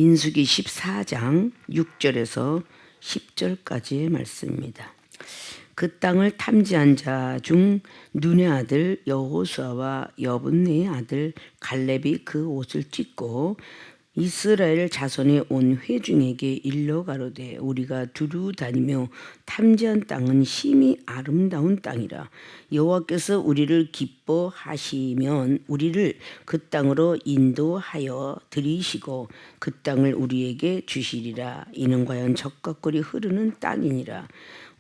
민수기 14장 6절에서 10절까지의 말씀입니다. 그 땅을 탐지한 자 중 눈의 아들 여호수아와 여분네의 아들 갈렙이 그 옷을 찢고 이스라엘 자손의 온 회중에게 일러 가로되 우리가 두루 다니며 탐지한 땅은 심히 아름다운 땅이라. 여호와께서 우리를 기뻐하시면 우리를 그 땅으로 인도하여 들이시고 그 땅을 우리에게 주시리라. 이는 과연 젖과 꿀이 흐르는 땅이니라.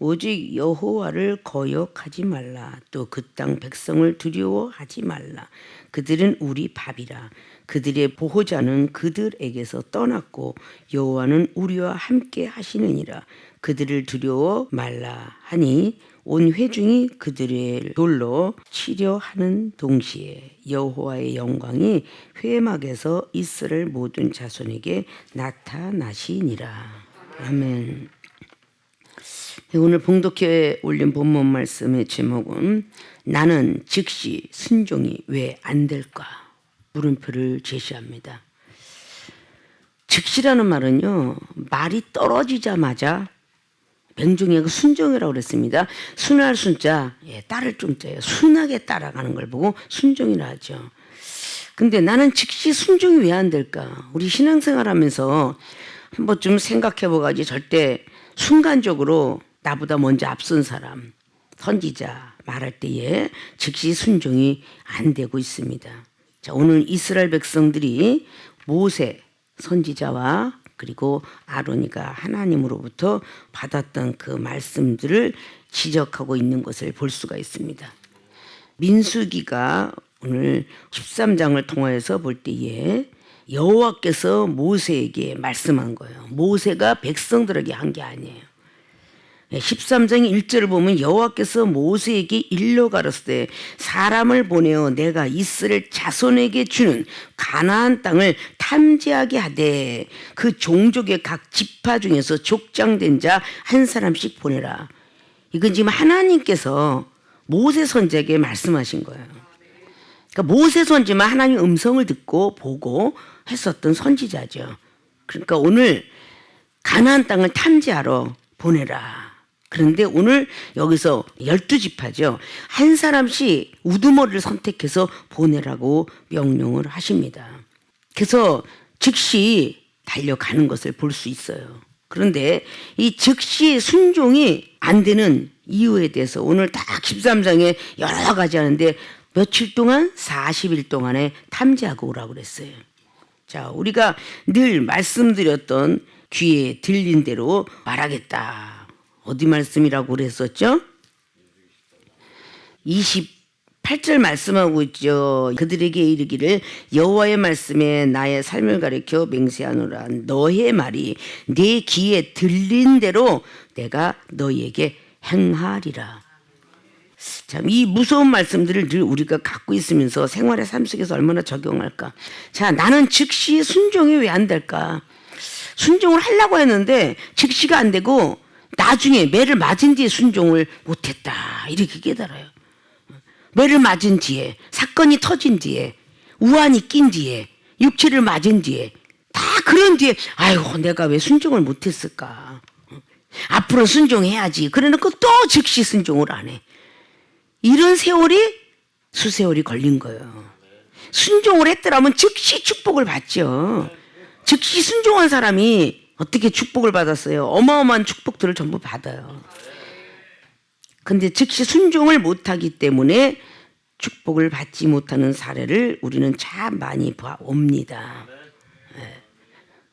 오직 여호와를 거역하지 말라. 또 그 땅 백성을 두려워하지 말라. 그들은 우리 밥이라. 그들의 보호자는 그들에게서 떠났고 여호와는 우리와 함께 하시느니라. 그들을 두려워 말라 하니 온 회중이 그들의 돌로 치려하는 동시에 여호와의 영광이 회막에서 이스라엘 모든 자손에게 나타나시니라. 아멘. 오늘 봉독해 올린 본문 말씀의 제목은 나는 즉시 순종이 왜 안 될까? 물음표를 제시합니다. 즉시라는 말은요, 말이 떨어지자마자 맹종이가 순종이라고 그랬습니다. 순할 순자, 따를 좀자예요. 순하게 따라가는 걸 보고 순종이라 하죠. 근데 나는 즉시 순종이 왜 안 될까? 우리 신앙생활 하면서 한번 좀 생각해보가지 절대 순간적으로 나보다 먼저 앞선 사람, 선지자 말할 때에 즉시 순종이 안 되고 있습니다. 자, 오늘 이스라엘 백성들이 모세 선지자와 그리고 아론이가 하나님으로부터 받았던 그 말씀들을 지적하고 있는 것을 볼 수가 있습니다. 민수기가 오늘 13장을 통하여서 볼 때에 여호와께서 모세에게 말씀한 거예요. 모세가 백성들에게 한 게 아니에요. 13장 1절을 보면 여호와께서 모세에게 일러 가로되 사람을 보내어 내가 이스라엘 자손에게 주는 가나안 땅을 탐지하게 하되 그 종족의 각 지파 중에서 족장된 자 한 사람씩 보내라. 이건 지금 하나님께서 모세 선지자에게 말씀하신 거예요. 그러니까 모세 선지만 하나님 음성을 듣고 보고 했었던 선지자죠. 그러니까 오늘 가나안 땅을 탐지하러 보내라. 그런데 오늘 여기서 12지파죠. 한 사람씩 우두머리를 선택해서 보내라고 명령을 하십니다. 그래서 즉시 달려가는 것을 볼 수 있어요. 그런데 이 즉시 순종이 안 되는 이유에 대해서 오늘 딱 13장에 여러 가지 하는데 며칠 동안 40일 동안에 탐지하고 오라고 그랬어요. 자, 우리가 늘 말씀드렸던 귀에 들린 대로 말하겠다. 어디 말씀이라고 그랬었죠? 28절 말씀하고 있죠. 그들에게 이르기를 여호와의 말씀에 나의 삶을 가리켜 맹세하노라. 너의 말이 내 귀에 들린 대로 내가 너희에게 행하리라. 참, 이 무서운 말씀들을 늘 우리가 갖고 있으면서 생활의 삶 속에서 얼마나 적용할까? 자, 나는 즉시 순종이 왜 안 될까? 순종을 하려고 했는데 즉시가 안 되고 나중에 매를 맞은 뒤에 순종을 못했다. 이렇게 깨달아요. 매를 맞은 뒤에, 사건이 터진 뒤에, 우환이 낀 뒤에, 육체를 맞은 뒤에, 다 그런 뒤에 아이고 내가 왜 순종을 못했을까? 앞으로 순종해야지. 그래놓고 또 즉시 순종을 안 해. 이런 세월이 수세월이 걸린 거예요. 순종을 했더라면 즉시 축복을 받죠. 즉시 순종한 사람이 어떻게 축복을 받았어요? 어마어마한 축복들을 전부 받아요. 근데 즉시 순종을 못하기 때문에 축복을 받지 못하는 사례를 우리는 참 많이 봐옵니다.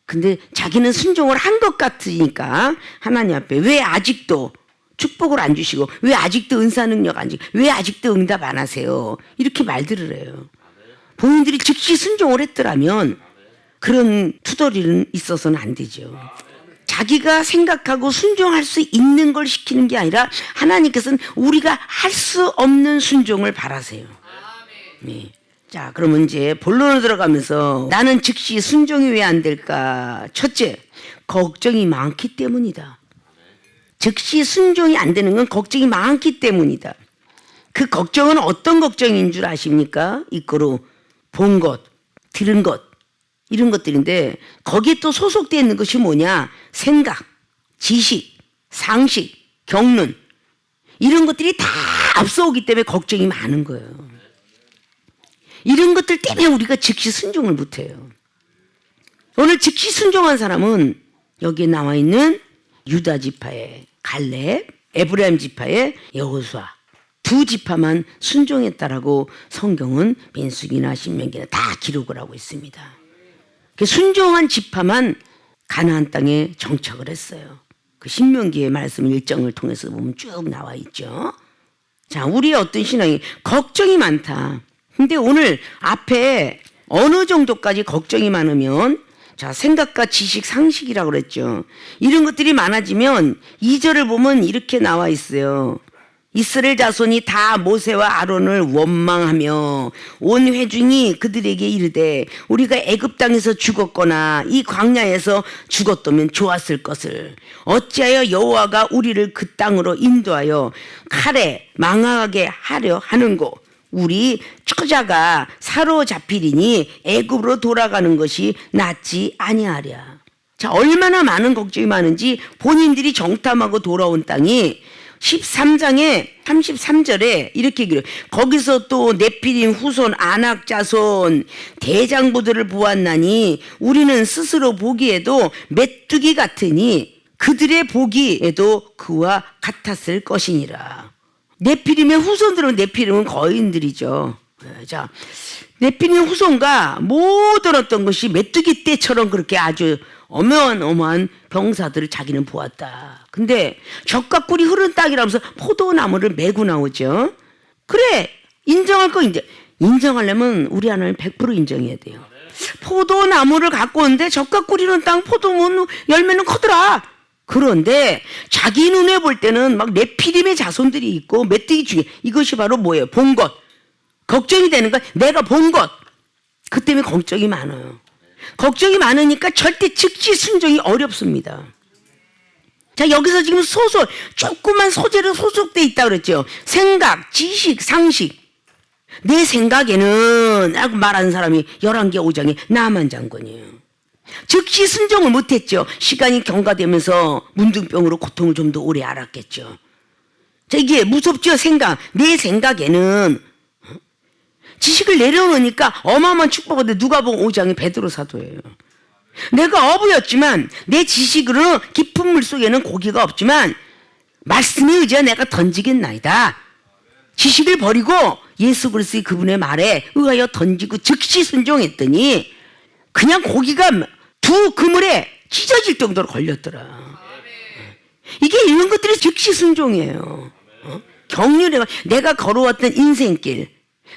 근데 자기는 순종을 한 것 같으니까 하나님 앞에 왜 아직도 축복을 안 주시고 왜 아직도 은사 능력 안 주시고 왜 아직도 응답 안 하세요? 이렇게 말들을 해요. 본인들이 즉시 순종을 했더라면 그런 투덜이는 있어서는 안 되죠. 자기가 생각하고 순종할 수 있는 걸 시키는 게 아니라 하나님께서는 우리가 할 수 없는 순종을 바라세요. 네. 자, 그러면 이제 본론으로 들어가면서 나는 즉시 순종이 왜 안 될까? 첫째, 걱정이 많기 때문이다. 즉시 순종이 안 되는 건 걱정이 많기 때문이다. 그 걱정은 어떤 걱정인 줄 아십니까? 이거로 본 것, 들은 것, 이런 것들인데 거기에 또 소속되어 있는 것이 뭐냐? 생각, 지식, 상식, 경륜 이런 것들이 다 앞서오기 때문에 걱정이 많은 거예요. 이런 것들 때문에 우리가 즉시 순종을 못해요. 오늘 즉시 순종한 사람은 여기에 나와 있는 유다 지파의 갈렙, 에브라임 지파의 여호수아 두 지파만 순종했다라고 성경은 민수기나 신명기나 다 기록을 하고 있습니다. 순종한 지파만 가나안 땅에 정착을 했어요. 그 신명기의 말씀 일정을 통해서 보면 쭉 나와 있죠. 자, 우리의 어떤 신앙이 걱정이 많다. 근데 오늘 앞에 어느 정도까지 걱정이 많으면 자, 생각과 지식, 상식이라고 그랬죠. 이런 것들이 많아지면 2절을 보면 이렇게 나와 있어요. 이스라엘 자손이 다 모세와 아론을 원망하며 온 회중이 그들에게 이르되 우리가 애굽 땅에서 죽었거나 이 광야에서 죽었다면 좋았을 것을 어찌하여 여호와가 우리를 그 땅으로 인도하여 칼에 망하게 하려 하는고 우리 처자가 사로잡히리니 애굽으로 돌아가는 것이 낫지 아니하랴. 자, 얼마나 많은 걱정이 많은지 본인들이 정탐하고 돌아온 땅이 13장의 33절에 이렇게 얘기해요. 거기서 또 네피림 후손 아낙 자손 대장부들을 보았나니 우리는 스스로 보기에도 메뚜기 같으니 그들의 보기에도 그와 같았을 것이니라. 네피림의 후손들은 네피림은 거인들이죠. 자, 네피림 후손과 모든 어떤 것이 메뚜기 떼처럼 그렇게 아주 어마어마한 병사들을 자기는 보았다. 근데 젖과 꿀이 흐르는 땅이라면서 포도나무를 메고 나오죠. 그래, 인정할 거 이제 인정하려면 우리 하나님 100% 인정해야 돼요. 포도나무를 갖고 오는데 젖과 꿀이 흐르는 땅 포도문 열매는 커더라. 그런데 자기 눈에 볼 때는 막 네피림의 자손들이 있고 메뚜기 중에 이것이 바로 뭐예요? 본 것. 걱정이 되는 건 내가 본 것. 그 때문에 걱정이 많아요. 걱정이 많으니까 절대 즉시 순종이 어렵습니다. 자, 여기서 지금 조그만 소재로 소속돼 있다 그랬죠. 생각, 지식, 상식. 내 생각에는 라고 말하는 사람이 11개 5장에 나만 장군이에요. 즉시 순종을 못했죠. 시간이 경과되면서 문둥병으로 고통을 좀 더 오래 알았겠죠. 자, 이게 무섭죠. 생각. 내 생각에는 지식을 내려놓으니까 어마어마한 축복인데 누가복음 5장이 베드로 사도예요. 내가 어부였지만 내 지식으로는 깊은 물속에는 고기가 없지만 말씀에 의지하 내가 던지겠나이다. 지식을 버리고 예수 그리스도의 그분의 말에 의하여 던지고 즉시 순종했더니 그냥 고기가 두 그물에 찢어질 정도로 걸렸더라. 이게 이런 것들이 즉시 순종이에요. 경륜에 내가 걸어왔던 인생길,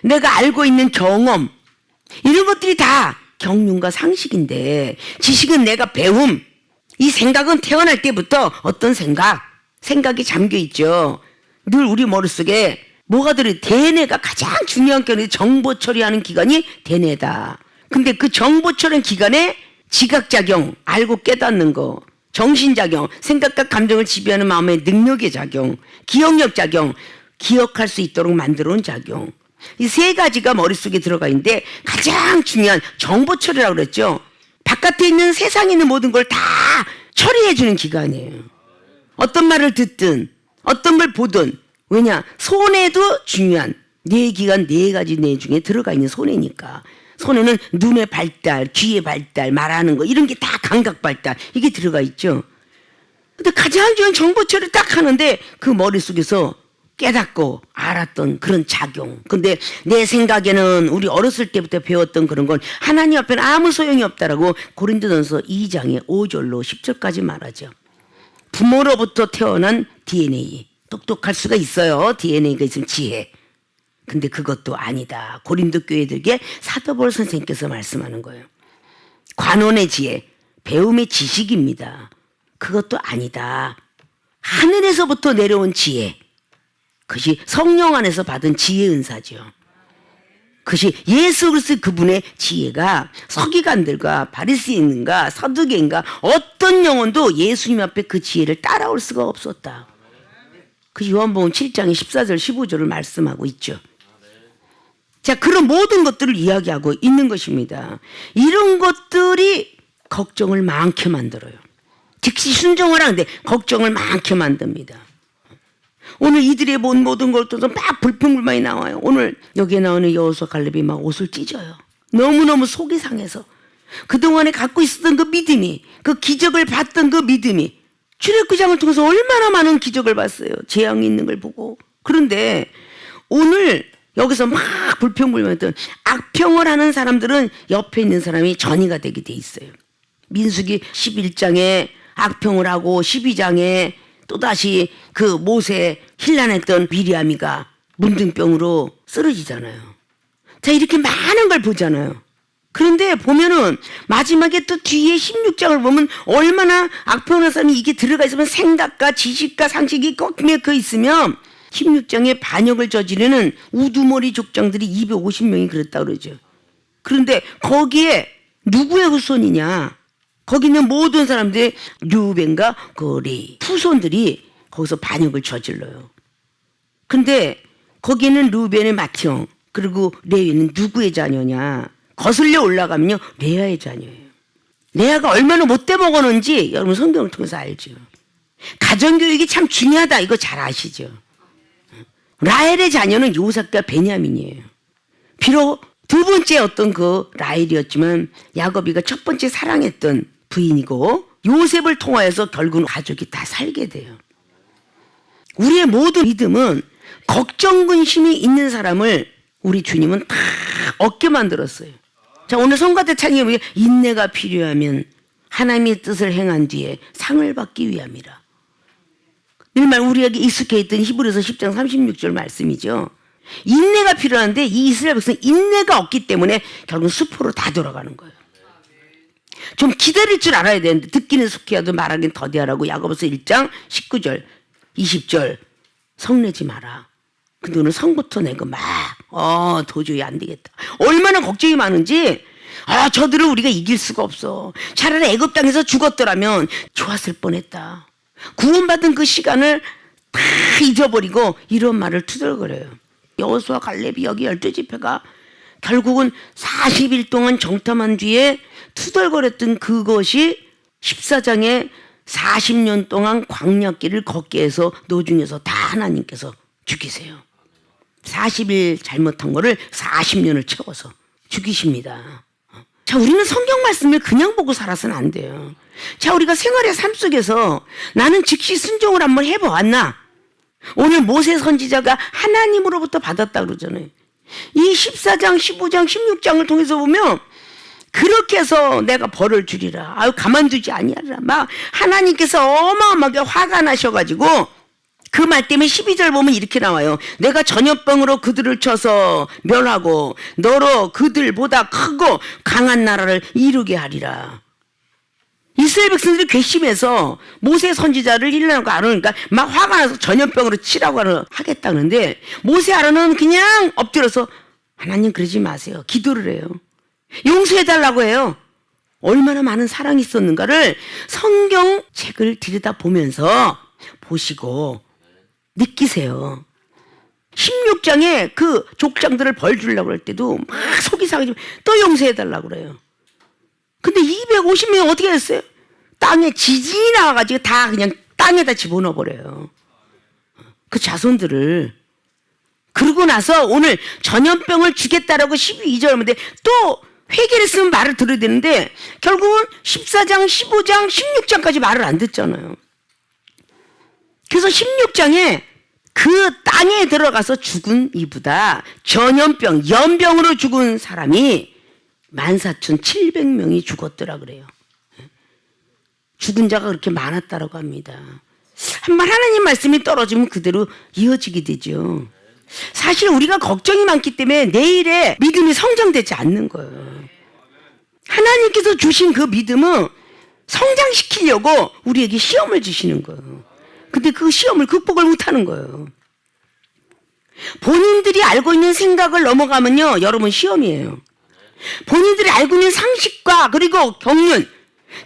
내가 알고 있는 경험, 이런 것들이 다 경륜과 상식인데 지식은 내가 배움, 이 생각은 태어날 때부터 어떤 생각이 잠겨 있죠. 늘 우리 머릿속에 뭐가 들어 대뇌가 가장 중요한 기관이 정보 처리하는 기관이 대뇌다. 근데 그 정보 처리하는 기관에 지각작용, 알고 깨닫는 거, 정신작용, 생각과 감정을 지배하는 마음의 능력의 작용, 기억력 작용, 기억할 수 있도록 만들어 온 작용. 이 세 가지가 머릿속에 들어가 있는데 가장 중요한 정보 처리라고 그랬죠. 바깥에 있는 세상에 있는 모든 걸 다 처리해 주는 기관이에요. 어떤 말을 듣든 어떤 걸 보든 왜냐? 손에도 중요한 네 기관 네 가지 뇌 중에 들어가 있는 손해니까. 손에는 눈의 발달, 귀의 발달, 말하는 거 이런 게 다 감각 발달 이게 들어가 있죠. 근데 가장 중요한 정보 처리를 딱 하는데 그 머릿속에서 깨닫고 알았던 그런 작용. 근데 내 생각에는 우리 어렸을 때부터 배웠던 그런 건 하나님 앞에는 아무 소용이 없다라고 고린도전서 2장의 5절로 10절까지 말하죠. 부모로부터 태어난 DNA. 똑똑할 수가 있어요. DNA가 있으면 지혜. 근데 그것도 아니다. 고린도 교회들에게 사도 바울 선생님께서 말씀하는 거예요. 관원의 지혜, 배움의 지식입니다. 그것도 아니다. 하늘에서부터 내려온 지혜. 그것이 성령 안에서 받은 지혜 은사죠. 그것이 예수 그리스도 그분의 지혜가 서기관들과 바리새인과 서두개인가 어떤 영혼도 예수님 앞에 그 지혜를 따라올 수가 없었다. 그 요한복음 7장의 14절 15절을 말씀하고 있죠. 자, 그런 모든 것들을 이야기하고 있는 것입니다. 이런 것들이 걱정을 많게 만들어요. 즉시 순종을 하는데 걱정을 많게 만듭니다. 오늘 이들이 본 모든 것들도 막 불평불만이 나와요. 오늘 여기에 나오는 여호수아 갈렙이 막 옷을 찢어요. 너무너무 속이 상해서 그동안에 갖고 있었던 그 믿음이, 그 기적을 봤던 그 믿음이, 출애굽장을 통해서 얼마나 많은 기적을 봤어요. 재앙이 있는 걸 보고. 그런데 오늘 여기서 막 불평불만했던 악평을 하는 사람들은 옆에 있는 사람이 전이가 되게 돼 있어요. 민수기 11장에 악평을 하고 12장에 또다시 그 모세 힐난했던 미리암이가 문둥병으로 쓰러지잖아요. 자, 이렇게 많은 걸 보잖아요. 그런데 보면은 마지막에 또 뒤에 16장을 보면 얼마나 악평한 사람이 이게 들어가 있으면 생각과 지식과 상식이 꼭 맺혀 있으면 16장에 반역을 저지르는 우두머리 족장들이 250명이 그랬다 그러죠. 그런데 거기에 누구의 후손이냐? 거기 있는 모든 사람들이 류벤과 거리 후손들이 거기서 반역을 저질러요. 근데 거기는 류벤의 맏형 그리고 레위는 누구의 자녀냐? 거슬려 올라가면요 레아의 자녀예요. 레아가 얼마나 못돼 먹었는지 여러분 성경을 통해서 알죠. 가정교육이 참 중요하다 이거 잘 아시죠. 라헬의 자녀는 요셉과 베냐민이에요. 비록 두 번째 어떤 그 라헬이었지만 야곱이가 첫 번째 사랑했던 부인이고 요셉을 통하여서 결국은 가족이 다 살게 돼요. 우리의 모든 믿음은 걱정 근심이 있는 사람을 우리 주님은 다 얻게 만들었어요. 자, 오늘 성가대 찬양에 보면 인내가 필요하면 하나님의 뜻을 행한 뒤에 상을 받기 위함이라. 일말 우리에게 익숙해 있던 히브리서 10장 36절 말씀이죠. 인내가 필요한데 이 이스라엘 백성은 인내가 없기 때문에 결국 숲으로 다 돌아가는 거예요. 좀 기다릴 줄 알아야 되는데 듣기는 속히하도 말하긴 더디하라고 야고보서 1장 19절 20절 성내지 마라. 근데 오늘 성부터 내고 막 도저히 안 되겠다. 얼마나 걱정이 많은지 저들을 우리가 이길 수가 없어. 차라리 애굽 땅에서 죽었더라면 좋았을 뻔했다. 구원받은 그 시간을 다 잊어버리고 이런 말을 투덜거려요. 여호수아 갈렙이 여기 12지파가 결국은 40일 동안 정탐한 뒤에 투덜거렸던 그것이 14장에 40년 동안 광야길을 걷게 해서 노중에서 다 하나님께서 죽이세요. 40일 잘못한 거를 40년을 채워서 죽이십니다. 자, 우리는 성경 말씀을 그냥 보고 살아서는 안 돼요. 자, 우리가 생활의 삶 속에서 나는 즉시 순종을 한번 해보았나? 오늘 모세 선지자가 하나님으로부터 받았다 그러잖아요. 이 14장, 15장, 16장을 통해서 보면 그렇게 해서 내가 벌을 주리라. 가만두지 아니하리라. 막 하나님께서 어마어마하게 화가 나셔가지고 그 말 때문에 12절 보면 이렇게 나와요. 내가 전염병으로 그들을 쳐서 멸하고 너로 그들보다 크고 강한 나라를 이루게 하리라. 이스라엘 백성들이 괘씸해서 모세 선지자를 일러나고 아론이니까 막 화가 나서 전염병으로 치라고 하겠다는데 모세 아론은 그냥 엎드려서 하나님 그러지 마세요. 기도를 해요. 용서해달라고 해요. 얼마나 많은 사랑이 있었는가를 성경책을 들여다보면서 보시고 느끼세요. 16장에 그 족장들을 벌 주려고 할 때도 막 속이 상해지면 또 용서해달라고 그래요. 근데 250명이 어떻게 했어요? 땅에 지진이 나와가지고 다 그냥 땅에다 집어넣어버려요. 그 자손들을. 그러고 나서 오늘 전염병을 주겠다라고 12절 하는데 또 회개를 쓰면 말을 들어야 되는데 결국은 14장, 15장, 16장까지 말을 안 듣잖아요. 그래서 16장에 그 땅에 들어가서 죽은 이보다 전염병, 연병으로 죽은 사람이 14,700명이 죽었더라 그래요. 죽은 자가 그렇게 많았다라고 합니다. 한번 하나님 말씀이 떨어지면 그대로 이어지게 되죠. 사실 우리가 걱정이 많기 때문에 내일의 믿음이 성장되지 않는 거예요. 하나님께서 주신 그 믿음은 성장시키려고 우리에게 시험을 주시는 거예요. 근데 그 시험을 극복을 못하는 거예요. 본인들이 알고 있는 생각을 넘어가면요 여러분 시험이에요. 본인들이 알고 있는 상식과 그리고 경륜,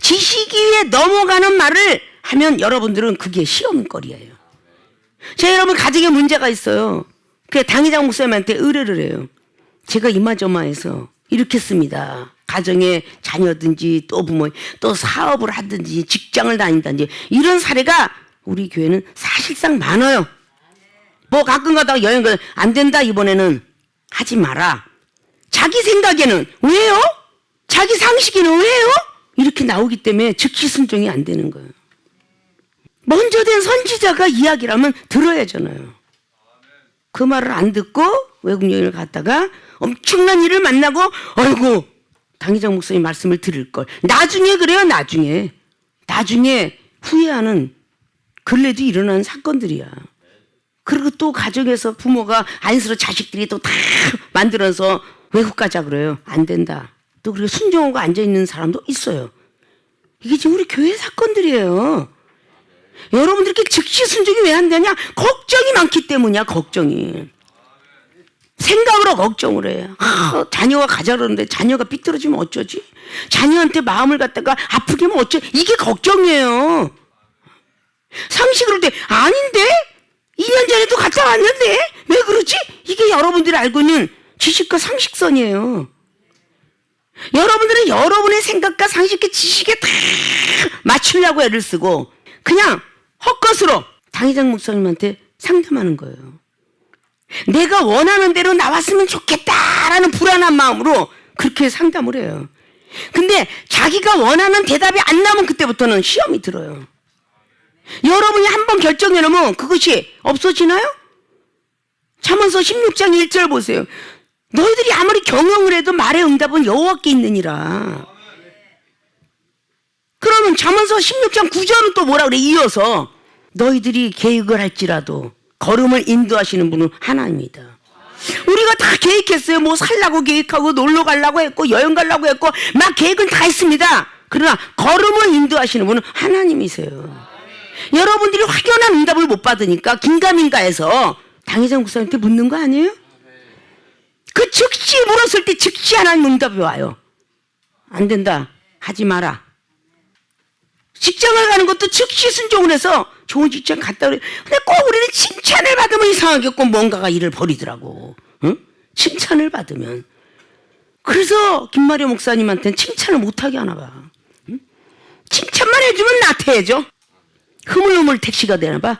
지식 위에 넘어가는 말을 하면 여러분들은 그게 시험거리예요. 제가 여러분 가정에 문제가 있어요. 그 당회장 목사님한테 의뢰를 해요. 제가 이마저마해서 이렇게 씁니다. 가정의 자녀든지 또 부모, 또 사업을 하든지 직장을 다닌다든지 이런 사례가 우리 교회는 사실상 많아요. 뭐 가끔 가다가 여행 가서 안 된다 이번에는 하지 마라. 자기 생각에는 왜요? 자기 상식에는 왜요? 이렇게 나오기 때문에 즉시 순종이 안 되는 거예요. 먼저 된 선지자가 이야기를 하면 들어야잖아요. 그 말을 안 듣고 외국 여행을 갔다가 엄청난 일을 만나고 아이고 당회장 목사님 말씀을 들을 걸. 나중에 그래요. 나중에 후회하는 근래도 일어나는 사건들이야. 그리고 또 가정에서 부모가 안쓰러워 자식들이 또 다 만들어서 외국 가자 그래요. 안 된다. 또 그리고 순종하고 앉아있는 사람도 있어요. 이게 지금 우리 교회 사건들이에요. 여러분들께 즉시 순종이 왜 안 되냐? 걱정이 많기 때문이야. 걱정이. 생각으로 걱정을 해요. 자녀가 가자 그러는데 자녀가 삐뚤어지면 어쩌지? 자녀한테 마음을 갖다가 아프게 하면 어쩌지? 이게 걱정이에요. 상식으로 때 아닌데? 2년 전에도 갔다 왔는데? 왜 그러지? 이게 여러분들이 알고 있는 지식과 상식선이에요. 여러분들은 여러분의 생각과 상식과 지식에 다 맞추려고 애를 쓰고 그냥 헛것으로 당회장 목사님한테 상담하는 거예요. 내가 원하는 대로 나왔으면 좋겠다라는 불안한 마음으로 그렇게 상담을 해요. 근데 자기가 원하는 대답이 안 나오면 그때부터는 시험이 들어요. 여러분이 한번 결정해놓으면 그것이 없어지나요? 잠언서 16장 1절 보세요. 너희들이 아무리 경영을 해도 말의 응답은 여호와께 있느니라. 그러면 잠언서 16장 9절은 또 뭐라 그래? 이어서 너희들이 계획을 할지라도 걸음을 인도하시는 분은 하나님이다. 우리가 다 계획했어요. 뭐 살라고 계획하고 놀러 가려고 했고 여행 가려고 했고 막 계획은 다 했습니다. 그러나 걸음을 인도하시는 분은 하나님이세요. 여러분들이 확연한 응답을 못 받으니까 긴가민가해서 당회장 목사님한테 묻는 거 아니에요? 그 즉시 물었을 때 즉시 하나님 응답이 와요. 안 된다. 하지 마라. 직장을 가는 것도 즉시 순종을 해서 좋은 직장 갔다 그래. 근데 꼭 우리는 칭찬을 받으면 이상하게 꼭 뭔가가 일을 벌이더라고. 응? 칭찬을 받으면. 그래서 김마려 목사님한테는 칭찬을 못하게 하나 봐. 응? 칭찬만 해주면 나태해져. 흐물흐물 택시가 되나 봐.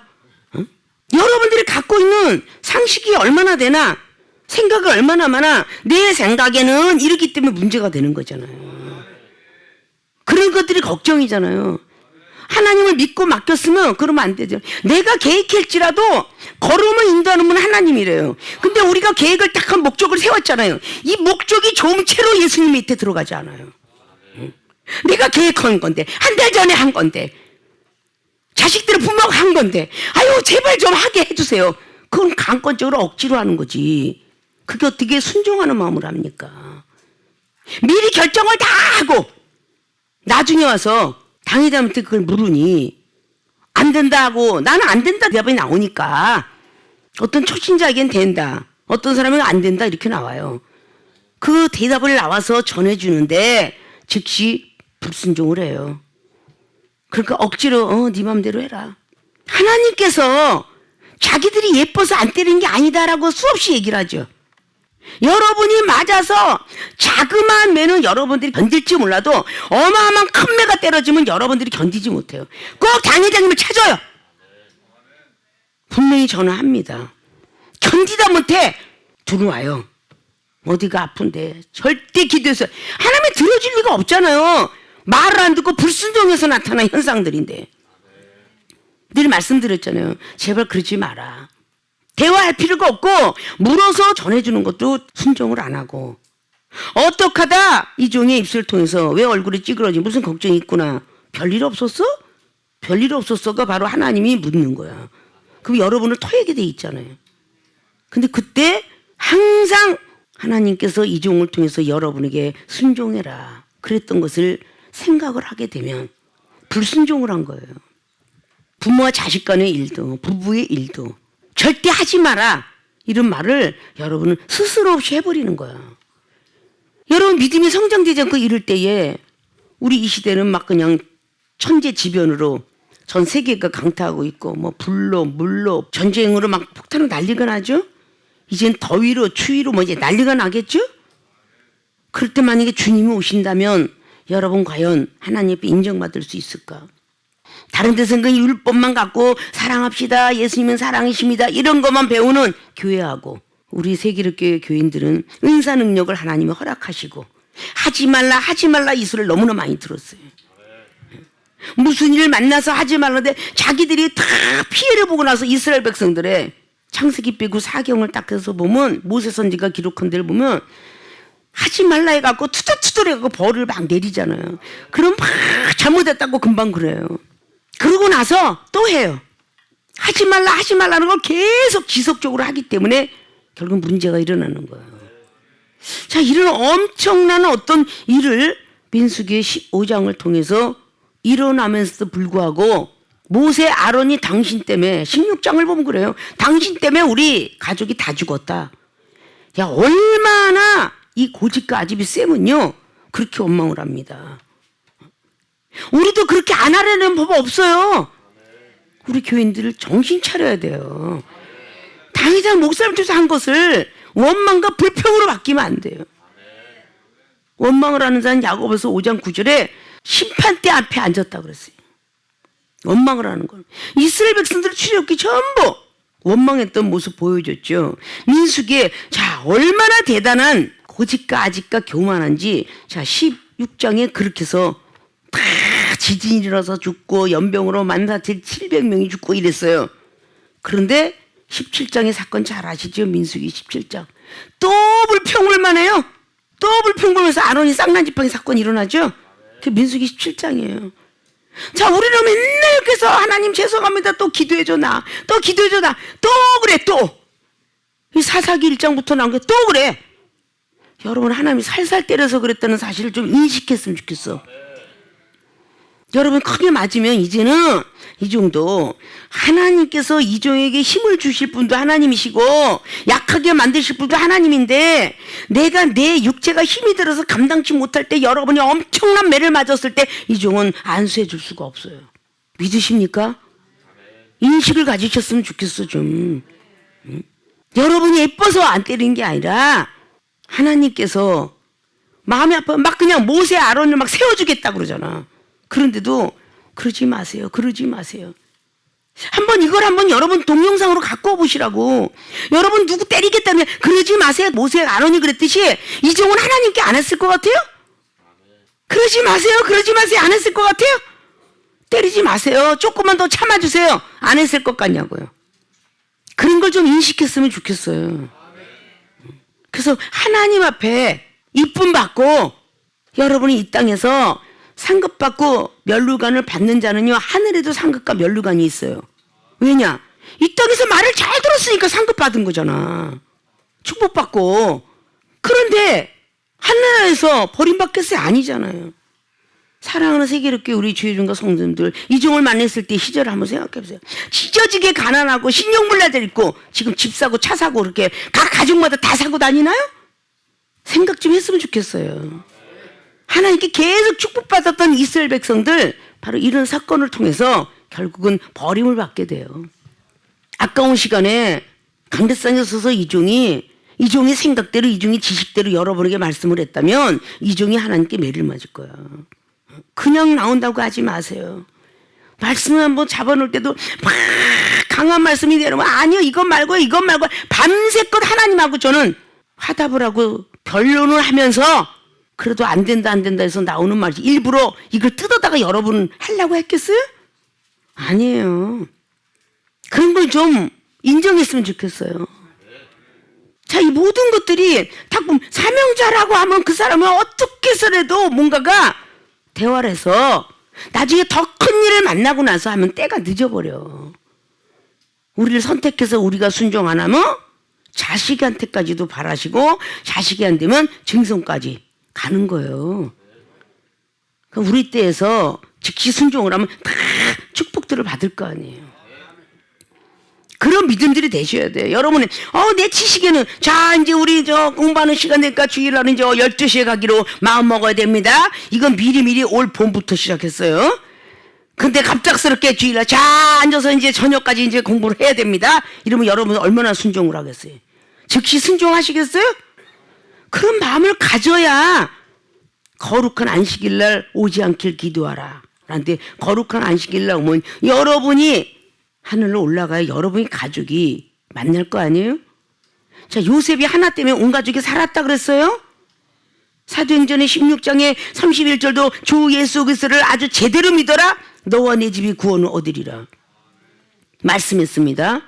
응? 여러분들이 갖고 있는 상식이 얼마나 되나 생각이 얼마나 많아 내 생각에는 이렇기 때문에 문제가 되는 거잖아요. 그런 것들이 걱정이잖아요. 하나님을 믿고 맡겼으면 그러면 안 되죠. 내가 계획할지라도 걸음을 인도하는 분 하나님이래요. 근데 우리가 계획을 딱 한 목적을 세웠잖아요. 이 목적이 좋은 채로 예수님 밑에 들어가지 않아요. 내가 계획한 건데 한 달 전에 한 건데 자식들을 부모가 한 건데 아유 제발 좀 하게 해주세요. 그건 강권적으로 억지로 하는 거지. 그게 어떻게 순종하는 마음으로 합니까? 미리 결정을 다 하고 나중에 와서 당회장한테 그걸 물으니 안 된다 하고 나는 안 된다 대답이 나오니까 어떤 초신자에겐 된다. 어떤 사람은 안 된다 이렇게 나와요. 그 대답을 나와서 전해주는데 즉시 불순종을 해요. 그러니까 억지로 네 맘대로 해라. 하나님께서 자기들이 예뻐서 안 때리는 게 아니다라고 수없이 얘기를 하죠. 여러분이 맞아서 자그마한 매는 여러분들이 견딜지 몰라도 어마어마한 큰 매가 때려지면 여러분들이 견디지 못해요. 꼭 당회장님을 찾아요. 분명히 전화합니다. 견디다 못해 들어와요. 어디가 아픈데 절대 기도해서 하나님이 들어줄 리가 없잖아요. 말을 안 듣고 불순종해서 나타난 현상들인데 늘 말씀드렸잖아요. 제발 그러지 마라. 대화할 필요가 없고 물어서 전해주는 것도 순종을 안 하고 어떡 하다 이종의 입술을 통해서 왜 얼굴이 찌그러지 무슨 걱정이 있구나. 별일 없었어? 별일 없었어가 바로 하나님이 묻는 거야. 그럼 여러분을 토하게 돼 있잖아요. 근데 그때 항상 하나님께서 이종을 통해서 여러분에게 순종해라 그랬던 것을 생각을 하게 되면 불순종을 한 거예요. 부모와 자식 간의 일도 부부의 일도 절대 하지 마라 이런 말을 여러분은 스스로 없이 해버리는 거야. 여러분 믿음이 성장되지 않고 이럴 때에 우리 이 시대는 막 그냥 천재지변으로 전 세계가 강타하고 있고 뭐 불로 물로 전쟁으로 막 폭탄으로 난리가 나죠. 이젠 더위로 추위로 뭐 이제 난리가 나겠죠? 그럴 때 만약에 주님이 오신다면 여러분 과연 하나님 앞에 인정받을 수 있을까? 다른 데서는 그 율법만 갖고 사랑합시다, 예수님은 사랑이십니다, 이런 것만 배우는 교회하고 우리 세기록교회 교인들은 은사 능력을 하나님이 허락하시고 하지 말라 이 소리를 너무나 많이 들었어요. 무슨 일을 만나서 하지 말라는데 자기들이 다 피해를 보고 나서 이스라엘 백성들의 창세기 빼고 사경을 딱 해서 보면 모세 선지가 기록한 데를 보면 하지 말라 해갖고 투덜투덜 해갖고 벌을 막 내리잖아요. 그럼 막 잘못했다고 금방 그래요. 그러고 나서 또 해요. 하지 말라는 걸 계속 지속적으로 하기 때문에 결국 문제가 일어나는 거예요. 자, 이런 엄청난 어떤 일을 민수기 15장을 통해서 일어나면서도 불구하고 모세 아론이 당신 때문에 16장을 보면 그래요. 당신 때문에 우리 가족이 다 죽었다. 야, 얼마나 이 고집과 아집이 세면요 그렇게 원망을 합니다. 우리도 그렇게 안 하려는 법 없어요. 우리 교인들 정신 차려야 돼요. 당장 목사님 통해서 한 것을 원망과 불평으로 바뀌면 안 돼요. 원망을 하는 자는 야고보서 5장 9절에 심판대 앞에 앉았다고 그랬어요. 원망을 하는 건 이스라엘 백성들을 출애굽기 전부 원망했던 모습 보여줬죠. 민수기에 자 얼마나 대단한 고집과 아집과 교만한지 자 16장에 그렇게 해서 다 지진이 일어나서 죽고 연병으로 14,700명이 죽고 이랬어요. 그런데 17장의 사건 잘 아시죠? 민수기 17장 또 불평불만 해요. 또 불평불면서 아론이 쌍난지팡이 사건이 일어나죠. 그게 민수기 17장이에요. 자, 우리는 맨날 그래서 하나님 죄송합니다. 또 기도해줘 나. 또 기도해줘 나. 또 그래 또. 이 사사기 1장부터 나온 게 또 그래. 여러분 하나님이 살살 때려서 그랬다는 사실을 좀 인식했으면 좋겠어. 여러분 크게 맞으면 이제는 이 정도 하나님께서 이종에게 힘을 주실 분도 하나님이시고 약하게 만드실 분도 하나님인데 내가 내 육체가 힘이 들어서 감당치 못할 때 여러분이 엄청난 매를 맞았을 때 이종은 안수해 줄 수가 없어요. 믿으십니까? 인식을 가지셨으면 좋겠어 좀. 여러분이 예뻐서 안 때리는 게 아니라 하나님께서 마음이 아파면 막 그냥 모세 아론을 막 세워주겠다 그러잖아. 그런데도 그러지 마세요. 그러지 마세요. 한번 여러분 동영상으로 갖고 와보시라고. 여러분 누구 때리겠다면 그러지 마세요. 모세 아론이 그랬듯이 이종은 하나님께 안 했을 것 같아요? 그러지 마세요. 안 했을 것 같아요? 때리지 마세요. 조금만 더 참아주세요. 안 했을 것 같냐고요. 그런 걸 좀 인식했으면 좋겠어요. 그래서 하나님 앞에 이쁨 받고 여러분이 이 땅에서 상급받고 면류관을 받는 자는요 하늘에도 상급과 면류관이 있어요. 왜냐? 이 땅에서 말을 잘 들었으니까 상급받은 거잖아. 축복받고. 그런데 하늘에서 버림받겠어요? 아니잖아요. 사랑하는 세계롭게 우리 주의종과 성도님들 이종을 만났을 때 시절을 한번 생각해보세요. 찢어지게 가난하고 신용불나들 있고 지금 집 사고 차 사고 그렇게 각 가족마다 다 사고 다니나요? 생각 좀 했으면 좋겠어요. 하나님께 계속 축복받았던 이스라엘 백성들 바로 이런 사건을 통해서 결국은 버림을 받게 돼요. 아까운 시간에 강대상에 서서 이종이 생각대로 이종이 지식대로 여러분에게 말씀을 했다면 이종이 하나님께 매를 맞을 거야. 그냥 나온다고 하지 마세요. 말씀을 한번 잡아놓을 때도 막 강한 말씀이 되면 아니요 이것 말고 밤새껏 하나님하고 저는 화답을 하고 변론을 하면서 그래도 안 된다 해서 나오는 말이 일부러 이걸 뜯어다가 여러분 하려고 했겠어요? 아니에요. 그런 걸 좀 인정했으면 좋겠어요. 자, 이 모든 것들이 다 사명자라고 하면 그 사람은 어떻게 해서라도 뭔가가 대화를 해서 나중에 더 큰 일을 만나고 나서 하면 때가 늦어버려. 우리를 선택해서 우리가 순종 안 하면 자식한테까지도 바라시고 자식이 안 되면 증손까지 가는 거예요. 우리 때에서 즉시 순종을 하면 다 축복들을 받을 거 아니에요. 그런 믿음들이 되셔야 돼요. 여러분은 내 지식에는 자 이제 우리 공부하는 시간 되니까 주일날은 이제 12시에 가기로 마음 먹어야 됩니다. 이건 미리 올 봄부터 시작했어요. 근데 갑작스럽게 주일날 자 앉아서 이제 저녁까지 이제 공부를 해야 됩니다. 이러면 여러분 얼마나 순종을 하겠어요. 즉시 순종하시겠어요? 그런 마음을 가져야 거룩한 안식일날 오지 않길 기도하라. 그런데 거룩한 안식일날 오면 여러분이 하늘로 올라가야 여러분이 가족이 만날 거 아니에요? 자, 요셉이 하나 때문에 온 가족이 살았다 그랬어요? 사도행전의 16장의 31절도 주 예수 그리스도를 아주 제대로 믿어라. 너와 내 집이 구원을 얻으리라 말씀했습니다.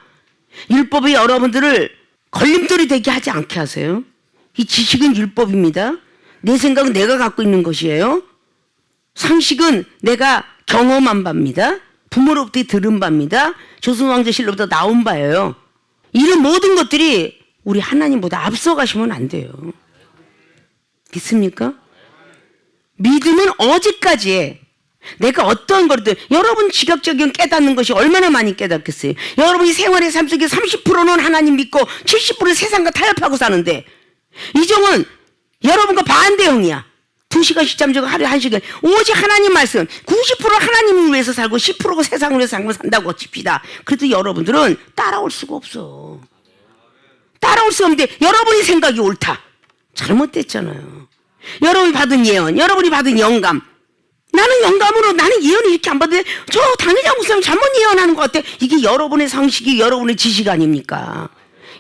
율법이 여러분들을 걸림돌이 되게 하지 않게 하세요. 이 지식은 율법입니다. 내 생각은 내가 갖고 있는 것이에요. 상식은 내가 경험한 바입니다. 부모로부터 들은 바입니다. 조선왕조실로부터 나온 바예요. 이런 모든 것들이 우리 하나님보다 앞서가시면 안 돼요. 믿습니까? 믿음은 어디까지에 내가 어떤 것들, 여러분 지각적인 깨닫는 것이 얼마나 많이 깨닫겠어요? 여러분이 생활의 삶 속에 30%는 하나님 믿고 70%는 세상과 타협하고 사는데 이종은 여러분과 반대형이야. 2시간씩 잠자고 하루에 1시간. 오직 하나님 말씀. 90% 하나님을 위해서 살고 10%가 세상을 위해서 산다고 칩시다. 그래도 여러분들은 따라올 수가 없어. 따라올 수 없는데 여러분이 생각이 옳다. 잘못됐잖아요. 여러분이 받은 예언, 여러분이 받은 영감. 나는 영감으로 나는 예언을 이렇게 안 받는데 저 당회장 목사님 잘못 예언하는 것 같아. 이게 여러분의 상식이 여러분의 지식 아닙니까?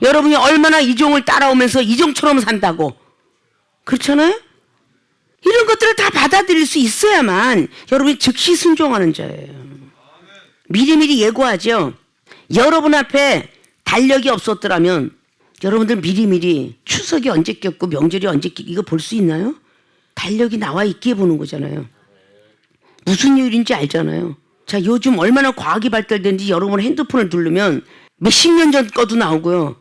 여러분이 얼마나 이종을 따라오면서 이종처럼 산다고. 그렇잖아요? 이런 것들을 다 받아들일 수 있어야만 여러분이 즉시 순종하는 자예요. 미리미리 예고하죠. 여러분 앞에 달력이 없었더라면 여러분들 미리미리 추석이 언제 꼈고 명절이 언제 꼈고 이거 볼 수 있나요? 달력이 나와 있기에 보는 거잖아요. 무슨 요일인지 알잖아요. 자, 요즘 얼마나 과학이 발달된지 여러분 핸드폰을 누르면 몇십 년 전 거도 나오고요.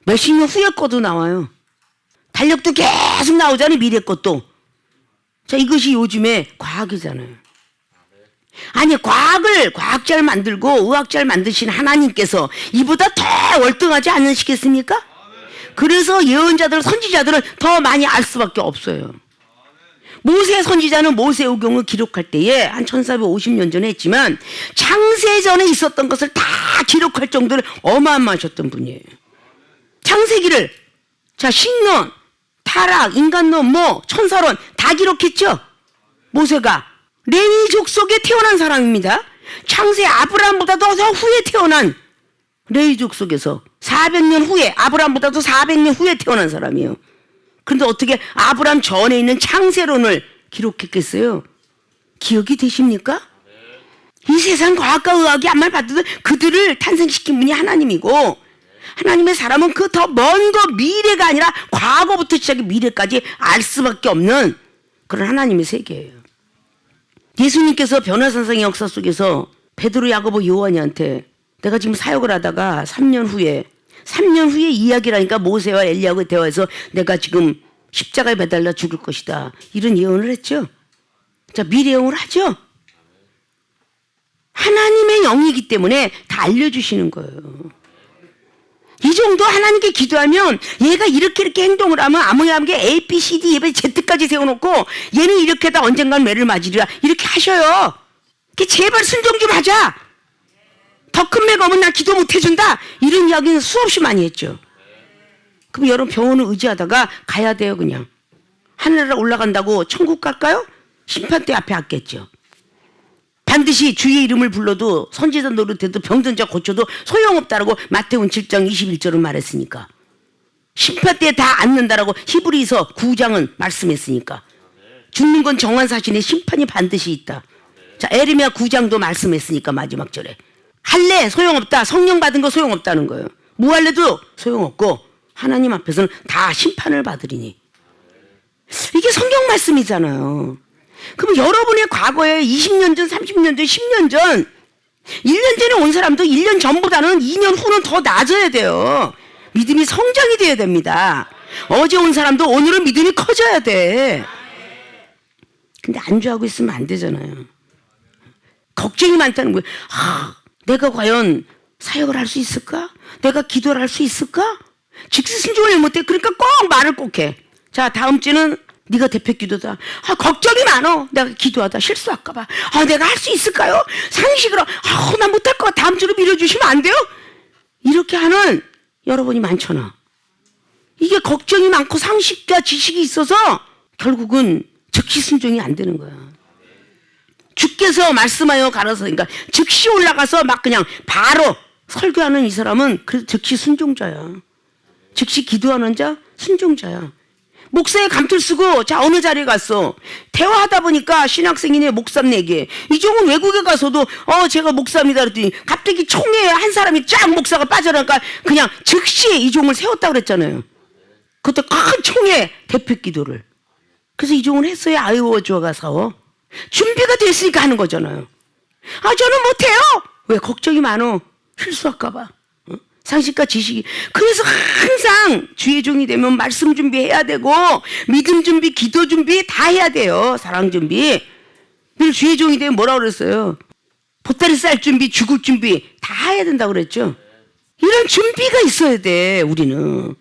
몇십 년 후에 거도 나와요. 달력도 계속 나오잖아요. 미래 것도. 자, 이것이 요즘의 과학이잖아요. 아니, 과학자를 만들고 의학자를 만드신 하나님께서 이보다 더 월등하지 않으시겠습니까? 그래서 예언자들, 선지자들은 더 많이 알 수밖에 없어요. 모세 선지자는 모세오경을 기록할 때에 한 1450년 전에 했지만 창세전에 있었던 것을 다 기록할 정도로 어마어마하셨던 분이에요. 창세기를 자, 신론, 타락, 인간론, 천사론 다 기록했죠. 모세가 레위족 속에 태어난 사람입니다. 창세 아브라함보다도 더 후에 태어난 레위족 속에서 400년 후에 아브라함보다도 400년 후에 태어난 사람이에요. 그런데 어떻게 아브라함 전에 있는 창세론을 기록했겠어요? 기억이 되십니까? 이 세상 과학과 의학이 아무 말 받아도 그들을 탄생시킨 분이 하나님이고 하나님의 사람은 그 더 먼 거 미래가 아니라 과거부터 시작해 미래까지 알 수밖에 없는 그런 하나님의 세계예요. 예수님께서 변화산상의 역사 속에서 베드로, 야고보, 요한이한테 내가 지금 사역을 하다가 3년 후에 이야기라니까 모세와 엘리야하고 대화해서 내가 지금 십자가에 매달려 죽을 것이다. 이런 예언을 했죠. 자, 미래형을 하죠. 하나님의 영이기 때문에 다 알려주시는 거예요. 이 정도 하나님께 기도하면 얘가 이렇게 행동을 하면 아무게 A, B, C, D, E, Z까지 세워놓고 얘는 이렇게 하다 언젠간 매를 맞으리라 이렇게 하셔요. 제발 순종 좀 하자. 더 큰 매가 오면 나 기도 못 해준다. 이런 이야기는 수없이 많이 했죠. 그럼 여러분 병원을 의지하다가 가야 돼요. 그냥 하늘에 올라간다고 천국 갈까요? 심판대 앞에 앉겠죠. 반드시 주의 이름을 불러도 선지자 노릇해도 병든 자 고쳐도 소용없다라고 마태복음 7장 21절은 말했으니까 심판대에 다 앉는다라고 히브리서 9장은 말씀했으니까 죽는 건 정한 사실에 심판이 반드시 있다. 자, 에레미야 9장도 말씀했으니까 마지막 절에 할래 소용없다. 성령 받은 거 소용없다는 거예요. 뭐 할래도 소용없고 하나님 앞에서는 다 심판을 받으리니 이게 성경 말씀이잖아요. 그럼 여러분의 과거에 20년 전, 30년 전, 10년 전 1년 전에 온 사람도 1년 전보다는 2년 후는 더 나아져야 돼요. 믿음이 성장이 돼야 됩니다. 어제 온 사람도 오늘은 믿음이 커져야 돼. 근데 안주하고 있으면 안 되잖아요. 걱정이 많다는 거예요. 내가 과연 사역을 할 수 있을까? 내가 기도를 할 수 있을까? 즉시 순종을 못해. 그러니까 꼭 말을 꼭 해. 자, 다음 주는 네가 대표 기도다. 걱정이 많어. 내가 기도하다 실수할까 봐. 내가 할 수 있을까요? 상식으로 나 못할 것 같아. 다음 주로 밀어주시면 안 돼요? 이렇게 하는 여러분이 많잖아. 이게 걱정이 많고 상식과 지식이 있어서 결국은 즉시 순종이 안 되는 거야. 주께서 말씀하여 가라서, 그러니까 즉시 올라가서 막 그냥 바로 설교하는 이 사람은 그 즉시 순종자야. 즉시 기도하는 자 순종자야. 목사의 감투를 쓰고 자 어느 자리에 갔어. 대화하다 보니까 신학생이네 목사님에게 이종은 외국에 가서도 제가 목사입니다 그랬더니 갑자기 총회에 한 사람이 쫙 목사가 빠져나니까 그냥 즉시 이종을 세웠다고 그랬잖아요. 그것도 큰 총회 대표 기도를. 그래서 이종은 했어요. 아이오와주어가 사워. 준비가 됐으니까 하는 거잖아요. 저는 못해요. 왜? 걱정이 많어. 실수할까 봐. 상식과 지식이. 그래서 항상 주의 종이 되면 말씀 준비해야 되고 믿음 준비, 기도 준비 다 해야 돼요. 사랑 준비. 늘 주의 종이 되면 뭐라고 그랬어요? 보따리 쌀 준비, 죽을 준비 다 해야 된다고 그랬죠. 이런 준비가 있어야 돼. 우리는.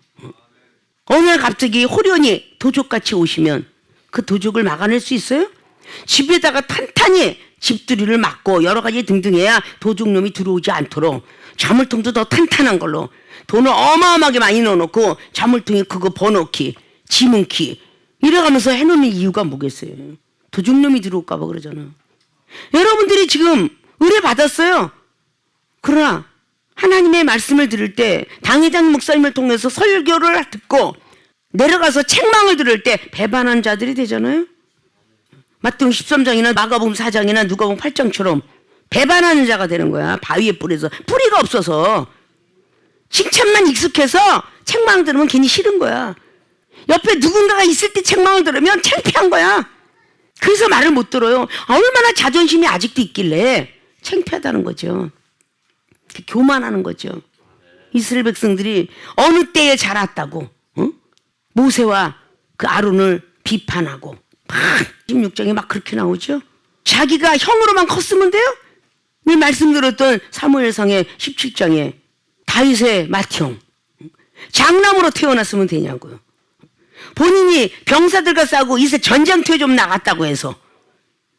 어느 날 갑자기 호련이 도적같이 오시면 그 도적을 막아낼 수 있어요? 집에다가 탄탄히 집들이를 막고 여러 가지 등등 해야 도둑놈이 들어오지 않도록 자물통도 더 탄탄한 걸로 돈을 어마어마하게 많이 넣어놓고 자물통에 그거 번호키, 지문키 이래가면서 해놓는 이유가 뭐겠어요? 도둑놈이 들어올까 봐 그러잖아. 여러분들이 지금 의뢰 받았어요. 그러나 하나님의 말씀을 들을 때 당회장 목사님을 통해서 설교를 듣고 내려가서 책망을 들을 때 배반한 자들이 되잖아요. 마태복음 13장이나 마가복음 4장이나 누가복음 8장처럼 배반하는 자가 되는 거야. 바위에 뿌려서 뿌리가 없어서 칭찬만 익숙해서 책망 들으면 괜히 싫은 거야. 옆에 누군가가 있을 때 책망을 들으면 창피한 거야. 그래서 말을 못 들어요. 얼마나 자존심이 아직도 있길래 창피하다는 거죠. 교만하는 거죠. 이스라엘 백성들이 어느 때에 자랐다고 모세와 그 아론을 비판하고 16장에 막 그렇게 나오죠. 자기가 형으로만 컸으면 돼요? 이 말씀드렸던 사무엘상의 17장에 다윗의 맏형 장남으로 태어났으면 되냐고요. 본인이 병사들과 싸우고 이제 전쟁터에 좀 나갔다고 해서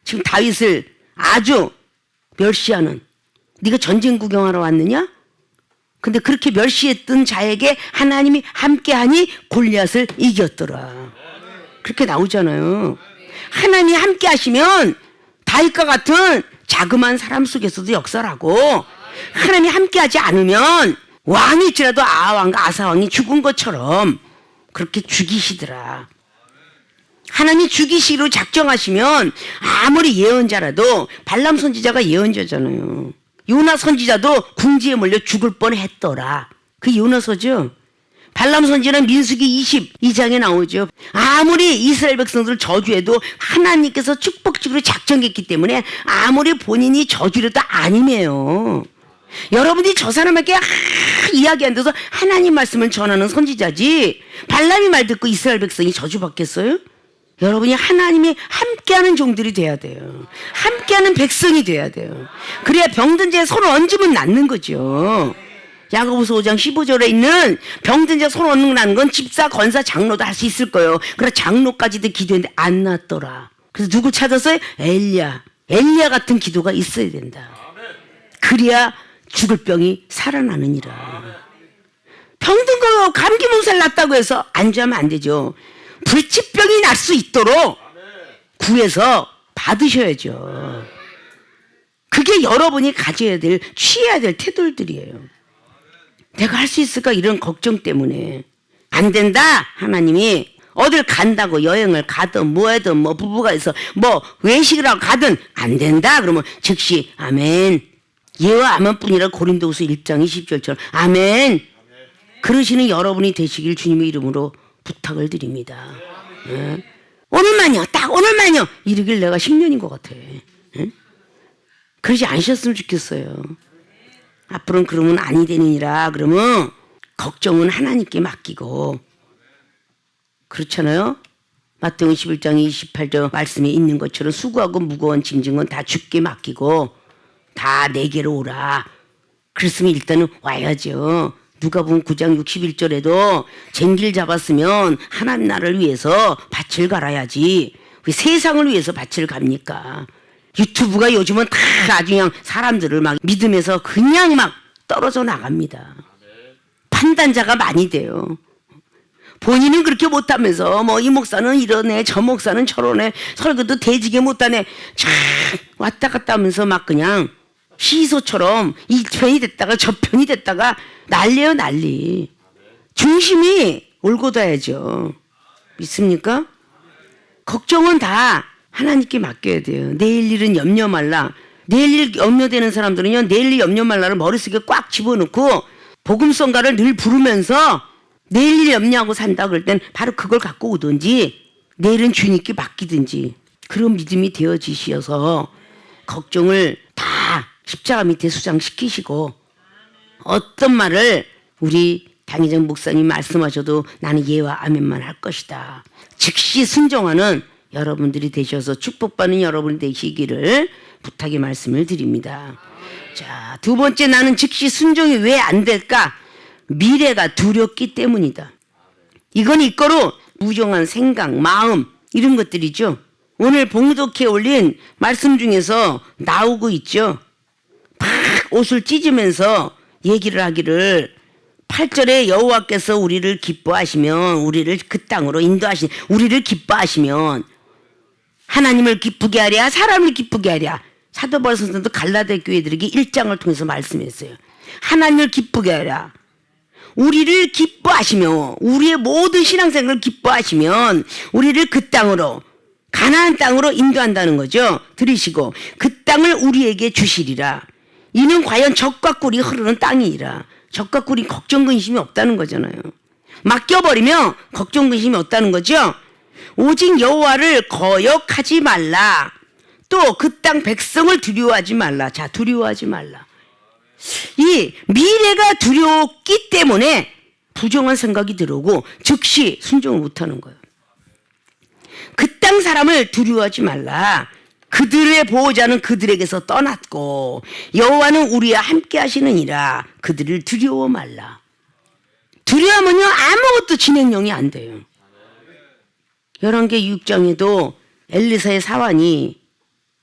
지금 다윗을 아주 멸시하는, 네가 전쟁 구경하러 왔느냐? 근데 그렇게 멸시했던 자에게 하나님이 함께하니 골리앗을 이겼더라. 그렇게 나오잖아요. 하나님이 함께 하시면 다윗과 같은 자그마한 사람 속에서도 역사를 하고, 하나님이 함께 하지 않으면 왕일지라도 아왕과 아사왕이 죽은 것처럼 그렇게 죽이시더라. 하나님이 죽이시기로 작정하시면 아무리 예언자라도, 발람 선지자가 예언자잖아요. 요나 선지자도 궁지에 몰려 죽을 뻔했더라. 그 요나서죠. 발람 선지자는 민수기 22장에 나오죠. 아무리 이스라엘 백성들을 저주해도 하나님께서 축복적으로 작정했기 때문에 아무리 본인이 저주해도 아니에요. 여러분이 저 사람에게 이야기 안 돼서 하나님 말씀을 전하는 선지자지 발람이 말 듣고 이스라엘 백성이 저주받겠어요? 여러분이 하나님이 함께하는 종들이 돼야 돼요. 함께하는 백성이 돼야 돼요. 그래야 병든 자에 손을 얹으면 낫는 거죠. 야고보서 5장 15절에 있는 병든 자에 손을 얹는 건 집사, 권사, 장로도 할 수 있을 거예요. 그래 장로까지도 기도했는데 안 낫더라. 그래서 누구 찾았어요? 엘리야 같은 기도가 있어야 된다. 그래야 죽을 병이 살아나느니라. 병든 거 감기 몸살 났다고 해서 안주하면 안 되죠. 불치병이 날 수 있도록 구해서 받으셔야죠. 그게 여러분이 가져야 될, 취해야 될 태도들이에요. 내가 할 수 있을까? 이런 걱정 때문에 안 된다. 하나님이 어딜 간다고 여행을 가든 뭐하든 뭐 부부가 있어 뭐 외식을 하고 가든 안 된다. 그러면 즉시 아멘. 예와 아멘뿐이라 고린도후서 1장 20절처럼 아멘. 그러시는 여러분이 되시길 주님의 이름으로 부탁을 드립니다. 네. 오늘만요. 딱 오늘만요. 이러길 내가 10년인 것 같아. 네? 그러지 않으셨으면 좋겠어요. 앞으로는 그러면 아니 되느니라. 그러면 걱정은 하나님께 맡기고, 그렇잖아요. 마태복음 11장 28절 말씀에 있는 것처럼 수고하고 무거운 짐진 다 주께 맡기고 다 내게로 오라. 그랬으면 일단은 와야죠. 누가복음 9장 61절에도 쟁길 잡았으면 하나님 나라를 위해서 밭을 갈아야지 왜 세상을 위해서 밭을 갑니까? 유튜브가 요즘은 다 아주 그냥 사람들을 막 믿음에서 그냥 막 떨어져 나갑니다. 판단자가 많이 돼요. 본인은 그렇게 못하면서 뭐 이 목사는 이러네 저 목사는 저러네 설교도 대지게 못하네 참 왔다 갔다 하면서 막 그냥 시소처럼 이 편이 됐다가 저 편이 됐다가 난리예요 난리. 중심이 올곧아야죠. 믿습니까? 걱정은 다 하나님께 맡겨야 돼요. 내일 일은 염려 말라. 내일 일 염려되는 사람들은요 내일 일 염려 말라를 머릿속에 꽉 집어넣고 복음성가를 늘 부르면서 내일 일 염려하고 산다 그럴 땐 바로 그걸 갖고 오든지 내일은 주님께 맡기든지 그런 믿음이 되어지셔서 걱정을 다 십자가 밑에 수장시키시고 어떤 말을 우리 당회장 목사님 말씀하셔도 나는 예와 아멘만 할 것이다. 즉시 순종하는 여러분들이 되셔서 축복받는 여러분 되시기를 부탁의 말씀을 드립니다. 자, 두 번째 나는 즉시 순종이 왜 안 될까? 미래가 두렵기 때문이다. 이건 이거로 무정한 생각, 마음 이런 것들이죠. 오늘 봉독해 올린 말씀 중에서 나오고 있죠. 막 옷을 찢으면서 얘기를 하기를 8절에 여호와께서 우리를 기뻐하시면 우리를 그 땅으로 인도하신 우리를 기뻐하시면 하나님을 기쁘게 하랴 사람을 기쁘게 하랴. 사도 바울 선생도 갈라디아 교회들에게 1장을 통해서 말씀했어요. 하나님을 기쁘게 하랴. 우리를 기뻐하시며 우리의 모든 신앙생활을 기뻐하시면 우리를 그 땅으로 가나안 땅으로 인도한다는 거죠. 들으시고 그 땅을 우리에게 주시리라. 이는 과연 젖과 꿀이 흐르는 땅이라. 젖과 꿀이 걱정 근심이 없다는 거잖아요. 맡겨버리면 걱정 근심이 없다는 거죠. 오직 여호와를 거역하지 말라. 또 그 땅 백성을 두려워하지 말라. 자, 두려워하지 말라. 이 미래가 두렵기 때문에 부정한 생각이 들어오고 즉시 순종을 못하는 거예요. 그 땅 사람을 두려워하지 말라. 그들의 보호자는 그들에게서 떠났고 여호와는 우리와 함께 하시느니라. 그들을 두려워 말라. 두려워하면요 아무것도 진행령이 안 돼요. 열왕기 6장에도 엘리사의 사환이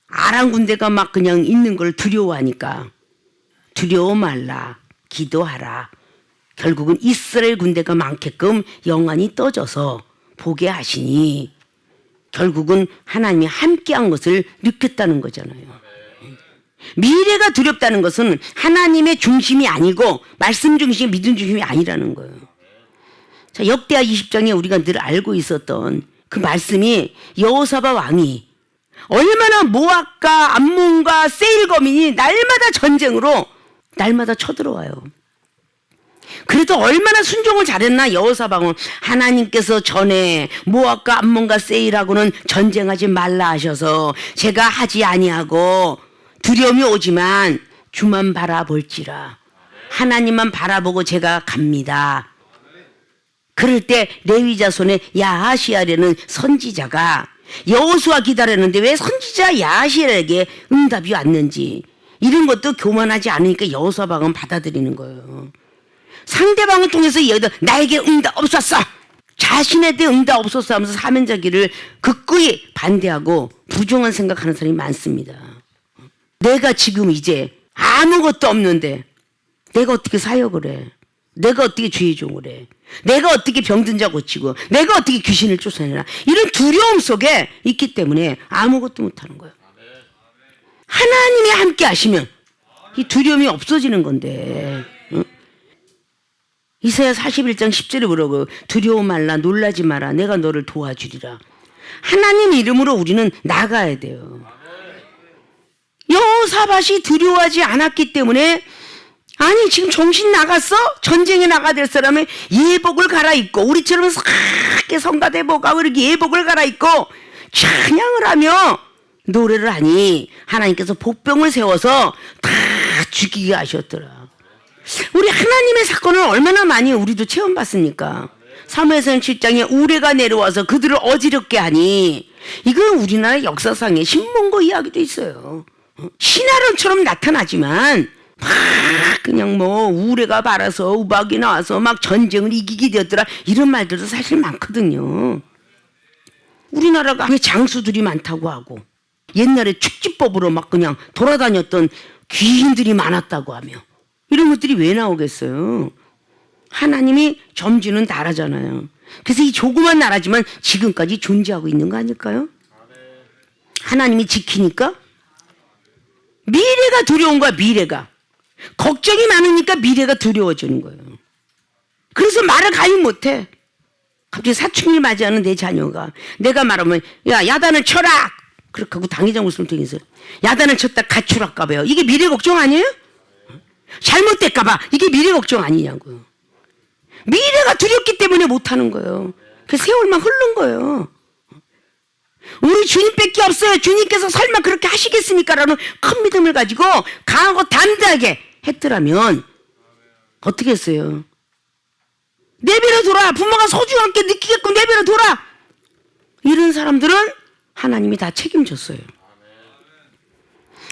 아람 군대가 막 그냥 있는 걸 두려워하니까 두려워 말라 기도하라. 결국은 이스라엘 군대가 많게끔 영안이 떠져서 보게 하시니 결국은 하나님이 함께한 것을 느꼈다는 거잖아요. 미래가 두렵다는 것은 하나님의 중심이 아니고 말씀 중심이 믿음 중심이 아니라는 거예요. 자, 역대하 20장에 우리가 늘 알고 있었던 그 말씀이 여호사밧 왕이 얼마나 모압과 암몬과 세일 거민이 날마다 전쟁으로 날마다 쳐들어와요. 그래도 얼마나 순종을 잘했나 여호사밧은 하나님께서 전에 모압과 암몬과 세일하고는 전쟁하지 말라 하셔서 제가 하지 아니하고 두려움이 오지만 주만 바라볼지라 하나님만 바라보고 제가 갑니다. 그럴 때 레위 자손의 야하시아라는 선지자가 여호수아 기다렸는데 왜 선지자 야하시아에게 응답이 왔는지 이런 것도 교만하지 않으니까 여호사밧은 받아들이는 거예요. 상대방을 통해서 얘기도 나에게 응답 없었어. 자신에 대해 응답 없었어 하면서 사면자기를 극구히 반대하고 부정한 생각하는 사람이 많습니다. 내가 지금 이제 아무것도 없는데 내가 어떻게 사역을 해? 내가 어떻게 주의 종을 해? 내가 어떻게 병든 자 고치고 내가 어떻게 귀신을 쫓아내나 이런 두려움 속에 있기 때문에 아무것도 못하는 거예요. 하나님이 함께 하시면 이 두려움이 없어지는 건데 응? 이사야 41장 10절에 뭐라고 두려워 말라 놀라지 마라 내가 너를 도와주리라. 하나님 이름으로 우리는 나가야 돼요. 여호사밧이 두려워하지 않았기 때문에 아니 지금 정신 나갔어? 전쟁에 나가야 될 사람의 예복을 갈아입고 우리처럼 싹게 성가대복하고 이렇게 예복을 갈아입고 찬양을 하며 노래를 하니 하나님께서 복병을 세워서 다 죽이게 하셨더라. 우리 하나님의 사건을 얼마나 많이 우리도 체험받습니까? 사무엘상 7장에 우레가 내려와서 그들을 어지럽게 하니 이건 우리나라 역사상의 신문고 이야기도 있어요. 신화론처럼 나타나지만 막 그냥 뭐 우레가 발아서 우박이 나와서 막 전쟁을 이기게 되었더라 이런 말들도 사실 많거든요. 우리나라가 왜 장수들이 많다고 하고 옛날에 축지법으로 막 그냥 돌아다녔던 귀인들이 많았다고 하며 이런 것들이 왜 나오겠어요? 하나님이 점지는 나라잖아요. 그래서 이 조그만 나라지만 지금까지 존재하고 있는 거 아닐까요? 하나님이 지키니까 미래가 두려운 거야. 미래가 걱정이 많으니까 미래가 두려워지는 거예요. 그래서 말을 감히 못해. 갑자기 사춘기를 맞이하는 내 자녀가 내가 말하면 야 야단을 쳐라 그렇게 하고 당회장 웃음을 통해서 야단을 쳤다 가출할까봐요. 이게 미래 걱정 아니에요? 잘못될까봐 이게 미래 걱정 아니냐고요. 미래가 두렵기 때문에 못하는 거예요. 그 세월만 흐른 거예요. 우리 주님밖에 없어요. 주님께서 설마 그렇게 하시겠습니까? 라는 큰 믿음을 가지고 강하고 담대하게 했더라면 어떻게 했어요? 내버려 둬라. 부모가 소중하게 느끼게끔 내버려 둬라. 이런 사람들은 하나님이 다 책임졌어요.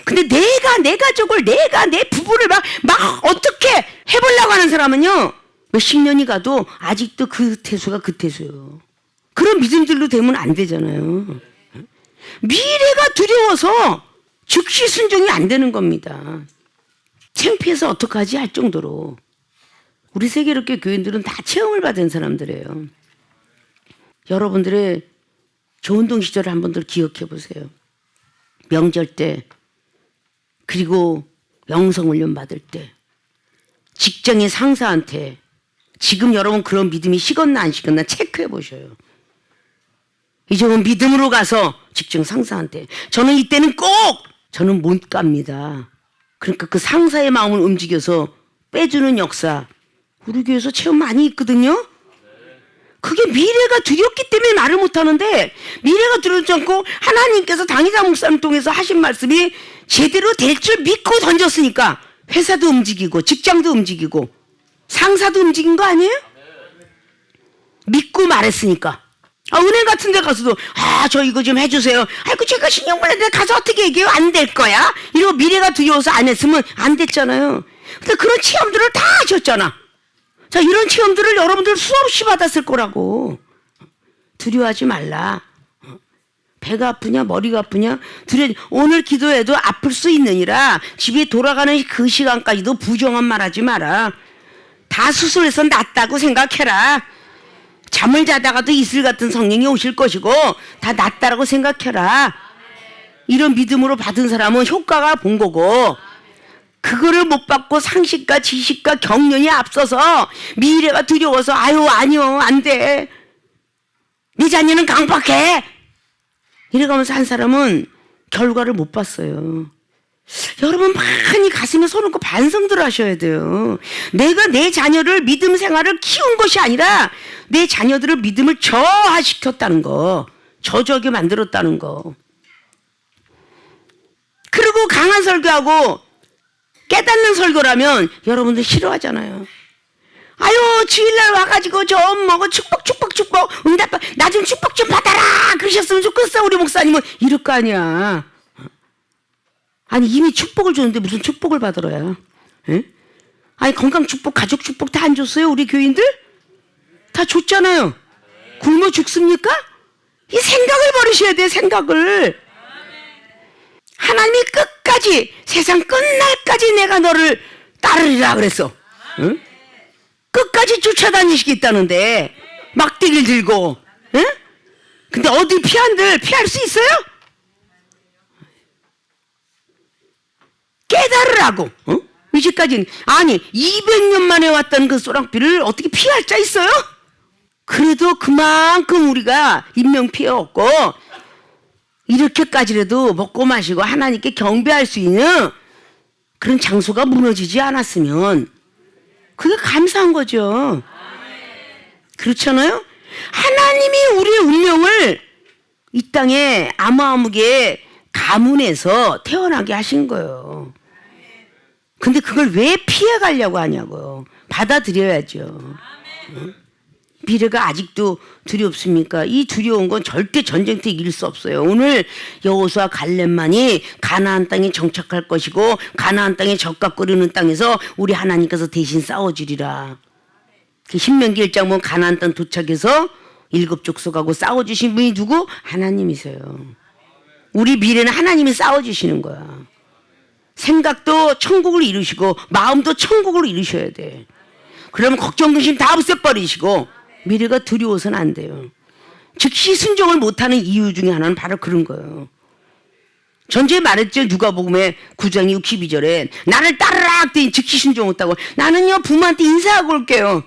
근데 내가 내 가족을 내가 내 부부를 막 어떻게 해보려고 하는 사람은요 몇십 년이 가도 아직도 그 태수가 그 태수예요. 그런 믿음들로 되면 안 되잖아요. 미래가 두려워서 즉시 순종이 안 되는 겁니다. 창피해서 어떡하지 할 정도로. 우리 세계롭게 교인들은 다 체험을 받은 사람들이에요. 여러분들의 조운동 시절을 한 번 더 기억해 보세요. 명절 때 그리고 영성훈련 받을 때 직장의 상사한테 지금 여러분 그런 믿음이 식었나 안 식었나 체크해 보셔요. 이제는 믿음으로 가서 직장 상사한테 저는 이때는 꼭 저는 못 갑니다. 그러니까 그 상사의 마음을 움직여서 빼주는 역사 우리 교회에서 체험 많이 있거든요. 그게 미래가 두렵기 때문에 말을 못하는데 미래가 두렵지 않고 하나님께서 당의자 목사님 통해서 하신 말씀이 제대로 될 줄 믿고 던졌으니까 회사도 움직이고 직장도 움직이고 상사도 움직인 거 아니에요? 믿고 말했으니까. 은행 같은 데 가서도 저 이거 좀 해주세요. 아이고 제가 신경 몰랐는데 가서 어떻게 얘기해요? 안 될 거야? 이러고 미래가 두려워서 안 했으면 안 됐잖아요. 근데 그런 체험들을 다 하셨잖아. 자, 이런 체험들을 여러분들 수없이 받았을 거라고. 두려워하지 말라. 배가 아프냐 머리가 아프냐 오늘 기도해도 아플 수 있느니라. 집에 돌아가는 그 시간까지도 부정한 말하지 마라. 다 수술해서 낫다고 생각해라. 잠을 자다가도 이슬 같은 성령이 오실 것이고 다 낫다라고 생각해라. 이런 믿음으로 받은 사람은 효과가 본 거고 그거를 못 받고 상식과 지식과 경륜이 앞서서 미래가 두려워서 아니요 안 돼. 네 자녀는 강박해. 이래가면서 한 사람은 결과를 못 봤어요. 여러분 많이 가슴에 손 얹고 반성들 하셔야 돼요. 내가 내 자녀를 믿음 생활을 키운 것이 아니라 내 자녀들을 믿음을 저하시켰다는 거. 저주하게 만들었다는 거. 그리고 강한 설교하고 깨닫는 설교라면 여러분들 싫어하잖아요. 주일날 와가지고 좀 축복 응답 나 좀 축복 좀 받아라 그러셨으면 좋겠어. 우리 목사님은 이럴 거 아니야. 이미 축복을 줬는데 무슨 축복을 받으러야. 에? 건강 축복 가족 축복 다 안 줬어요? 우리 교인들? 다 줬잖아요. 굶어 죽습니까? 이 생각을 버리셔야 돼. 생각을. 하나님이 끝까지 세상 끝날까지 내가 너를 따르리라 그랬어. 응? 끝까지 쫓아다니시겠다는데 막대기를 들고. 응? 근데 어디 피할 수 있어요? 깨달으라고. 이제까지는 200년 만에 왔던 그 소랑비를 어떻게 피할 자 있어요? 그래도 그만큼 우리가 인명피해 없고 이렇게까지라도 먹고 마시고 하나님께 경배할 수 있는 그런 장소가 무너지지 않았으면 그게 감사한 거죠. 그렇잖아요? 하나님이 우리의 운명을 이 땅에 암흑의 가문에서 태어나게 하신 거예요. 근데 그걸 왜 피해가려고 하냐고요. 받아들여야죠. 미래가 아직도 두렵습니까? 이 두려운 건 절대 전쟁터 이길 수 없어요. 오늘 여호수아 갈렙만이 가나안 땅에 정착할 것이고 가나안 땅에 적과 끓이는 땅에서 우리 하나님께서 대신 싸워주리라. 신명기 1장 보면 가나안 땅 도착해서 7족속하고 싸워주신 분이 누구? 하나님이세요. 우리 미래는 하나님이 싸워주시는 거야. 생각도 천국을 이루시고 마음도 천국을 이루셔야 돼. 그러면 걱정 근심 다 없애버리시고 미래가 두려워서는 안 돼요. 즉시 순종을 못하는 이유 중에 하나는 바로 그런 거예요. 전주에 말했죠. 누가복음의 9장 62절에 나를 따르라 했더니 즉시 순종 못하고 나는요 부모한테 인사하고 올게요.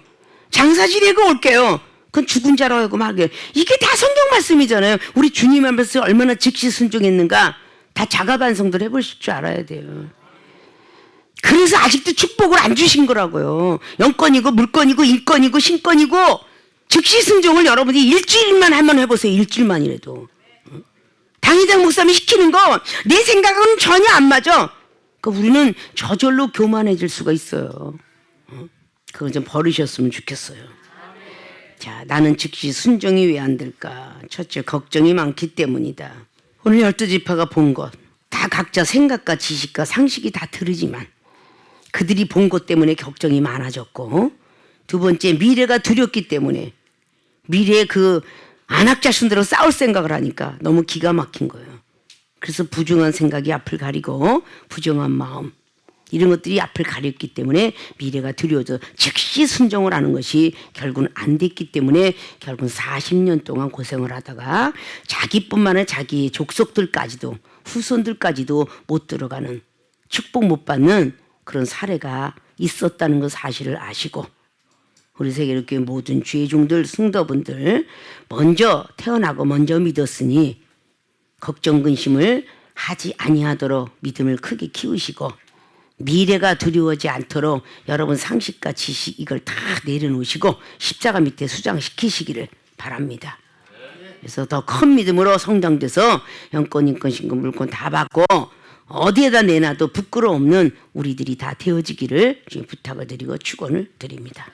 장사지내고 올게요. 그건 죽은 자로 하고 말게요. 이게 다 성경 말씀이잖아요. 우리 주님 앞에서 얼마나 즉시 순종했는가 다 자가반성들 해보실 줄 알아야 돼요. 그래서 아직도 축복을 안 주신 거라고요. 영권이고 물권이고 인권이고 신권이고 즉시 순종을 여러분이 일주일만 한번 해보세요. 일주일만이라도. 당회장 목사님이 시키는 거 내 생각은 전혀 안 맞아. 그러니까 우리는 저절로 교만해질 수가 있어요. 그건 좀 버리셨으면 좋겠어요. 자, 나는 즉시 순종이 왜 안 될까? 첫째, 걱정이 많기 때문이다. 오늘 12지파가 본 것, 다 각자 생각과 지식과 상식이 다 다르지만 그들이 본 것 때문에 걱정이 많아졌고, 두 번째, 미래가 두렵기 때문에 미래의 그 안악자신대로 싸울 생각을 하니까 너무 기가 막힌 거예요. 그래서 부정한 생각이 앞을 가리고 부정한 마음 이런 것들이 앞을 가렸기 때문에 미래가 두려워져 즉시 순종을 하는 것이 결국은 안 됐기 때문에 결국은 40년 동안 고생을 하다가 자기뿐만 아니라 자기의 족속들까지도 후손들까지도 못 들어가는 축복 못 받는 그런 사례가 있었다는 그 사실을 아시고 우리 세계교회 모든 주의종들 성도분들 먼저 태어나고 먼저 믿었으니 걱정 근심을 하지 아니하도록 믿음을 크게 키우시고 미래가 두려워하지 않도록 여러분 상식과 지식 이걸 다 내려놓으시고 십자가 밑에 수장시키시기를 바랍니다. 그래서 더 큰 믿음으로 성장돼서 영권, 인권, 신권, 물권 다 받고 어디에다 내놔도 부끄러움 없는 우리들이 다 되어지기를 부탁을 드리고 축원을 드립니다.